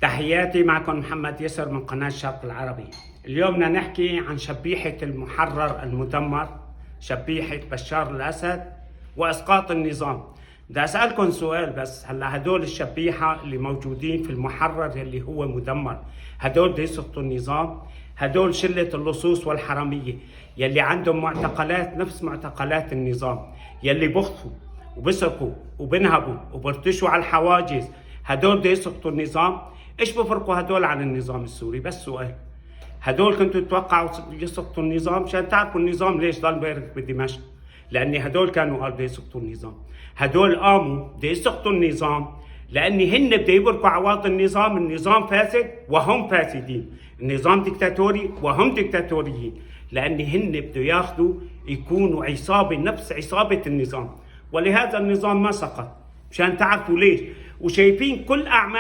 تحياتي، معكم محمد يسر من قناة الشرق العربي. اليوم بدنا نحكي عن شبيحة المحرر المدمر، شبيحة بشار الأسد وإسقاط النظام. بدي أسألكم سؤال بس، هلا هدول الشبيحة اللي موجودين في المحرر اللي هو مدمر، هدول بده يسقطوا النظام؟ هدول شلة اللصوص والحرامية يلي عندهم معتقلات نفس معتقلات النظام، يلي بخطفوا وبسرقوا وبنهبوا وبرتشوا على الحواجز، هدول بده يسقطوا النظام؟ ايش بفرقوا هدول عن النظام السوري؟ بس سؤال. هدول كنتوا تتوقعوا يسقطوا النظام؟ عشان تعرفوا النظام ليش ضل بارد بدمشق، لان هدول كانوا قالوا بده يسقطوا النظام. هدول قاموا بده يسقطوا النظام لان هن بده يبركوا عواطف النظام فاسد وهم فاسدين، النظام ديكتاتوري وهم ديكتاتوريين، لان هن بده ياخذوا يكونوا عصابه نفس عصابه النظام، ولهذا النظام ما سقط. مشان تعرفوا ليش، وشايفين كل اعمال